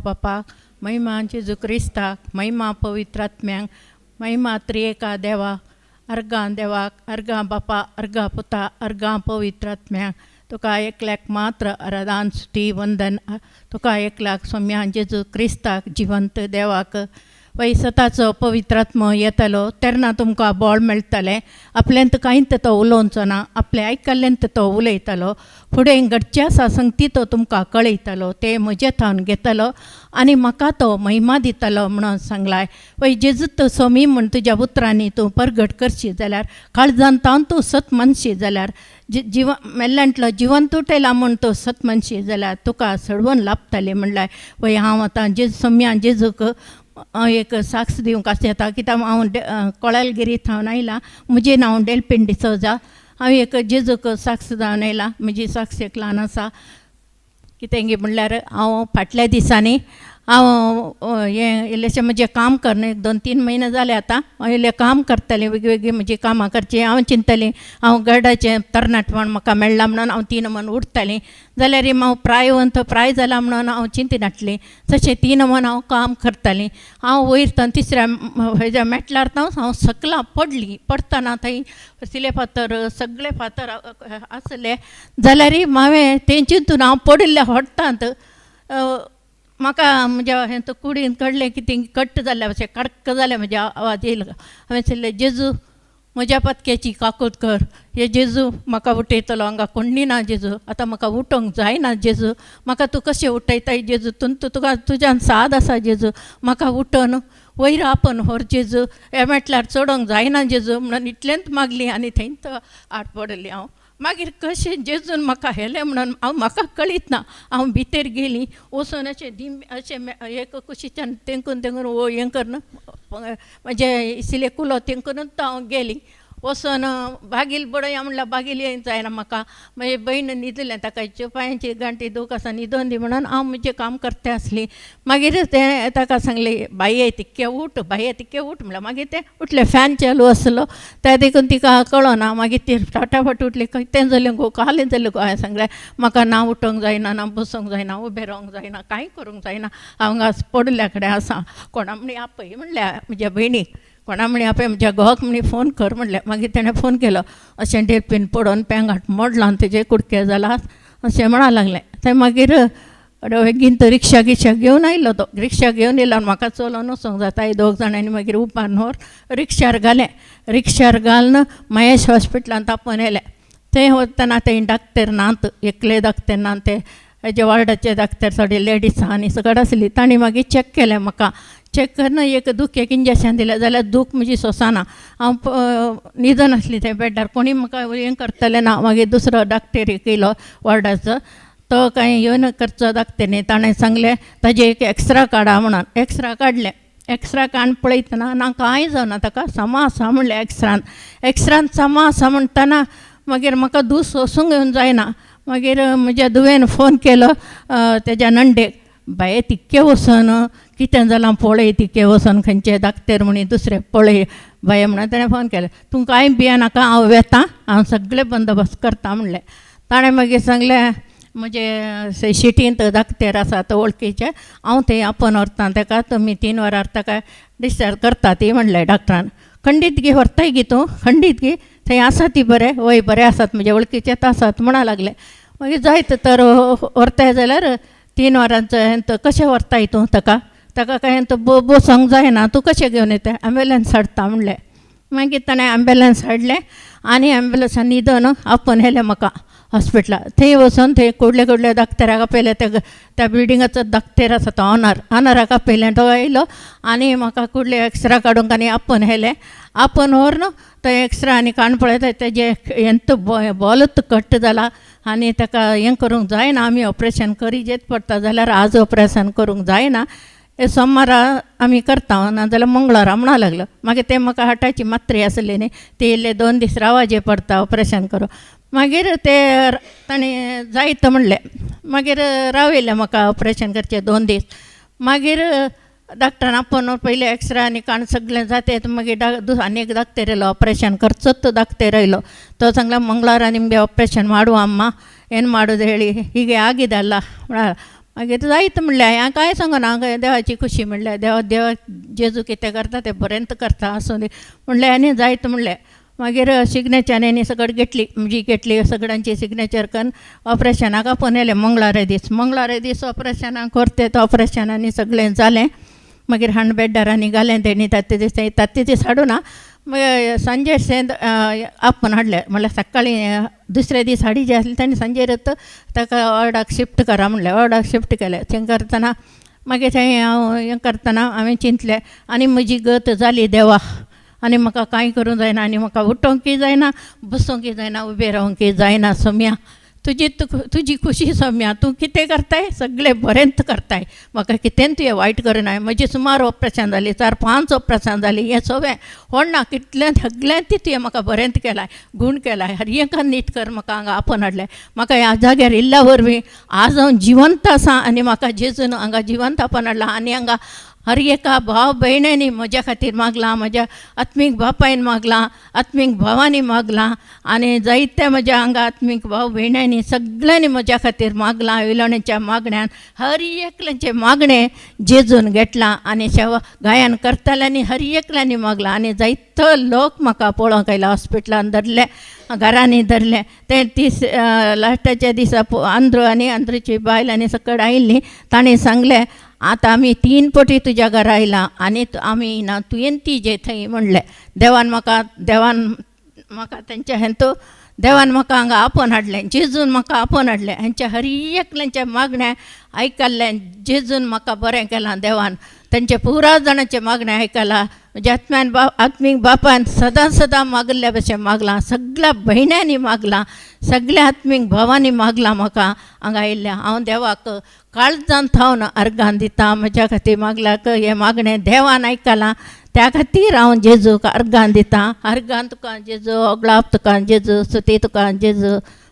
बापाक, महिमा जेजू क्रिस्ताक, महिमा पवित्रात्म्यांक, महिमा त्रिएका देवा, अर्गां देवाक, अर्गां बापा, अर्गां पुता, अर्गां पवित्रात्म्यांक. तुका एकल्याक मात्र आराधन स्तुती वंदन. तुका एकल्याक सोम्या जेजू क्रिस्ताक, जिवंत देवाक. वै सताचो पवित्रात्म येतलो तेन्ना तुमकां बळ मेळटलें. आपल्यांत कांयत तो उलोवचो ना, आपलें आयकल्ल्यांत तो उलयतलो. फुडें घडचें आसा संगती तो तुमकां कळयतलो. ते म्हजे थावन घेतलो आनी म्हाका तो महिमा दितलो म्हणून सांगलाय. वै जेजूत सोमी म्हण तुज्या उतरांनी तूं परगट करशी जाल्यार, काळजान तावन तूं सत मनशी जाल्यार, मेल्ल्यांतलो जिवंत उठयला म्हूण तूं सत मनशी जाल्यार तुका सडवून लाभतलें म्हणल्यार. वय हांव आतां सोम्या जेजूक एक साक्ष दिवंक आसा येता, कित्याक हांव कोळालगिरी थावन आयलां. म्हजें नांव डेलपिन डिसोजा. हांव एक जेजूक साक्ष जावन आयलां. म्हजी साक्ष एक ल्हान आसा. कितें म्हणल्यार हांव फाटल्या दिसांनी हें इल्लेशें म्हजें काम करना, 2-3 म्हयने जाले आतां. हांव इल्लें काम करतालें, वेगळीं म्हजीं कामां करचीं. हांव चिंतलें हांव गडाचें तरणाटपण म्हाका मेळ्ळां म्हणून हांव 3 म्हण उरतालें. जाल्यार हांव प्राय जाला म्हणून हांव चिंतिनाटलें. तशें 3 म्हण हांव काम करतालें. हांव वयर तिसऱ्या हेज्या मेटलार हांव सकलां पडटना थंय सिले फातर सगळे फातर आसले. जाल्यार हांवें तें चिंतून हांव पडिल्ल्या हट्टांत म्हाका म्हज्या हें कुडीन कडलें कितें कट्ट जाल्ल्या अशें कडक जालें. म्हजे आवाज येयलो. हांवें चिंतलें जेजू म्हज्या पत्क्याची काकूट कर. हे जेजू म्हाका उठयतलो, हांगा कोण्णी ना जेजू. आतां म्हाका उठोंक जायना जेजू. म्हाका तूं कशें उठयताय जेजू. तुका तुज्यान साद आसा जेजू. म्हाका उठोन वयर आपन व्हर जेजू. हे मेटल्यार चडोंक जायना जेजू म्हणून इतलेंत मागली आनी थंयत आड पडली हांव. मागीर कशें जेजून म्हाका हेलें म्हणून म्हाका कळीत ना. हांव भितर गेलीं, वचून अशें एक कुशीच्यान तेंकून हें करन म्हणजे सिले कुलो तेंकूनच हांव गेलीं. वचून बागील बडया म्हणल्यार बागील येवंक जायना म्हाका. म्हजी बहीण न्हिदलें, ताका पांयांची गांठी दूख आसा, न्हिदोवन दी म्हणून हांव म्हजें काम करतें आसलीं. मागीर तें ताका सांगलें बाये तितके उठ म्हणल्यार मागीर तें उठलें. फॅन चालू आसलो त्या देखून तिका कळना. मागीर ती फटाफट उठली. कितें जालें गो, कालें जालें गो. हांवें सांगलें म्हाका ना उठोंक जायना, ना बसूंक जायना, उबें रावंक जायना, कांय करूंक जायना. हांव हांगा पडल्या कडेन आसा. कोणा म्हणी आपय म्हणल्या म्हज्या भयणीक. कोणा म्हणी आपय म्हज्या घोवाक म्हणी फोन कर म्हणलें. मागीर ताणें फोन केलो. अशें डेरपीन पडोवन पेंगाट मोडलां आनी तेजे कुडके जाला अशें म्हणा लागलें. थंय मागीर बेगीन तो रिक्षा घेवन आयलो. तो रिक्षा घेवन येयलो आनी म्हाका चलोवन वचोंक जाता. 2 जाणांनी मागीर उपान व्हर रिक्षार घालें. रिक्षार घालन महेश हॉस्पिटलांत आपोवन येलें. थंय वतना थंय डाक्टर नात, एकले डाक्टर ना. ते हेजे वार्डाचे डाक्टर थोडे लेडीज आनी सगळ्यात आसली. तांणी मागीर चॅक केलें म्हाका. चॅक करना एक दुखेक इंजेक्शन दिलें. जाल्यार दूख म्हजी सोंसाना. हांव न्हिदोन आसली थंय बेड्डार. कोणी म्हाका हें करतलें ना. मागीर दुसरो डाक्टर एक येयलो वार्डाचो. तो कांय येवन करचो डाक्टर न्ही. ताणें सांगलें ताजे एक एक्सरा काडा म्हणून. एक्सरा काडलें. एक्सरा काडून पळयतना ना कांय जावना ताका. समा आसा म्हणलें एक्सरान समा आसा म्हणटना मागीर म्हाका दूस सोंसूंक येवंक जायना. मागीर म्हज्या धुवेन फोन केलो तेज्या नंडेक. बाये तितके वचोन कितें जालां पळय, तितके वचोन खंयचे डाक्टर म्हणी दुसरे पळय बाये म्हणून ताणें फोन केलो. तूं कांय भियेनाका, हांव येतां, हांव सगळे बंदोबस्त करता म्हणलें. ताणें मागीर सांगलें म्हजे सिटींत डाक्टर आसा तो वळखीचे, हांव थंय आपोवन व्हरतां ताका. तुमी 3 वरार ताका डिस्चार्ज करता ती म्हणलें डॉक्टरान. खंडीत गी व्हरताय गी तूं, खंडीत गी थंय आसा ती बरें. वय बरें आसात म्हजे वळखीचेच आसात म्हणा लागलें. मागीर जायत तर व्हरताय जाल्यार 3 वरांचो कशें व्हरताय तूं ताका काय बसोंक जायना, तूं कशें घेवन येता. ॲम्ब्युलन्स हाडटा म्हणलें. मागीर ताणें ॲम्ब्युलन्स हाडलें आनी ॲम्ब्युलन्सान न्हिदोन आपोवन येलें म्हाका हॉस्पिटलार. थंय वचून थंय कडले डाक्टराक आपयलें. त्या बिल्डिंगाचो डाक्टर आसा तो ऑनराक आपयलें. तो येयलो आनी म्हाका कुडले एक्सरा काडूंक आनी आपोवन येलें. आपोवन व्हरून तो एक्सरा आनी काडून पळयता तेजे एंत बॉलूच कट्ट जाला आनी ताका हें करूंक जायना. आमी ऑपरेशन करीत पडटा जाल्यार आज ऑपरेशन करूंक जायना. सोमारा आमी करता नाजाल्यार मंगळारा म्हणा लागलो. मागीर ते म्हाका हार्टाची मात्री आसली न्ही, ती इल्ले 2 दीस रावाचें पडटा ऑपरेशन करूं. मागीर ते ताणें जायत म्हणलें. मागीर रावयलें म्हाका ऑपरेशन करचें 2 दीस. मागीर डॉक्टरान आपोवन पयलें एक्सरा आनी काण सगळें जातें. मागीर आनी एक डाक्टर येयलो ऑपरेशन करचोच डाक्टर येयलो. तो सांगलो मंगळारा निಮಗೆ ಆಪರೇಷನ್ ಮಾಡುವ ಅಮ್ಮ ಏನು ಮಾಡೋದು ಹೇಳಿ ಹೀಗೆ ಆಗಿದಲ್ಲ. मागीर जायत म्हणलें हांवें काय सांगना हांगा देवाची खुशी म्हणल्यार देवा जेजू कितें करता तें बरेंत करता आसूं दी म्हणलें आनी जायत म्हणलें. मागीर सिग्नेचरांनी सगळी घेतली सगळ्यांची सिग्नेचर करून ऑपरेशनाक आपोवन येलें मंगळारे दीस ऑपरेशनाक करते तो ऑपरेशनांनी सगळें जालें. मागीर हांड बेड्डारांनी घालें तेणी ताते दीस हाडूना. मागीर सांजे सेंद आपोवन हाडलें म्हणल्यार सकाळीं दुसरे दीस हाडी जे आसली तांणी सांजेर ताका वॉर्डाक शिफ्ट करा म्हणलें. वॉर्डाक शिफ्ट केलें. थंय करतना मागीर थंय हांव हें करतना हांवें चिंतलें आनी म्हजी गत जाली देवा आनी म्हाका कांय करूंक जायना आनी म्हाका उठोवंकय जायना बसोवंकय जायना उबें रावंकय जायना. सोम्या तुजी खुशी सोम्या तूं कितें करताय सगळें बरेंत करताय म्हाका कितें तुवें वायट करनाय. म्हजी सुमार ऑपरेशन जाली 4-5 ऑपरेशन जाली हें सगळें व्हडना कितलें सगळें ती तुवें म्हाका बरेंत केलाय गूण केलाय हर एका नीट कर म्हाका हांगा आपोवन हाडलें. म्हाका ह्या जाग्यार इल्ल्या वरवीं आज हांव जिवंत आसां आनी म्हाका जेजून हांगा जिवंत आपोवन हाडलां आनी हांगा हर एका भाव भयणींनी म्हज्या खातीर मागलां म्हज्या आत्मीक बापायन मागलां आत्मीक भावांनी मागलां आनी जायते म्हज्या हांगा आत्मीक भाव भयण्यांनी सगळ्यांनी म्हज्या खातीर मागलां. विलवणेच्या मागण्यान हर एकल्यांचे मागणें जेजून घेतलां आनी सेवा गायन करताल्यांनी हर एकल्यांनी मागलां आनी जायतो लोक म्हाका पळोवंक आयला हॉस्पिटलान धरले घरांनी धरलें. ते दीस लास्टाच्या दिसा आंध्र आनी आंध्रची बायल आनी सकट आयिल्ली ताणें सांगलें आतां आमी 3 पटी तुज्या घरा आयलां आनी आमी ना तुवें ती जे थंय म्हणलें देवान म्हाका तेंच्या हेंतू देवान म्हाका हांगा आपोवन हाडलें जेजून म्हाका आपोवन हाडलें. हेंच्या हर एकल्यांच्या मागण्या आयकल्लें जेजून म्हाका बरें केलां. देवान तेंचे पुराय जाणांचे मागणें आयकलां. म्हज्या आत्मीक बापान सदां मागल्या भशेन मागलां. सगळ्या भयण्यांनी मागलां सगळ्या आत्मीक भावांनी मागलां. म्हाका हांगा आयिल्लें हांव देवाक काळजान थावन अर्गां दितां. म्हज्या खातीर मागल्याक हें मागणें देवान आयकलां त्या खातीर हांव जेजूक अर्गां दितां. अर्गां तुका जेजू ओगळाप तुका जेजू स्तुती तुका जेजू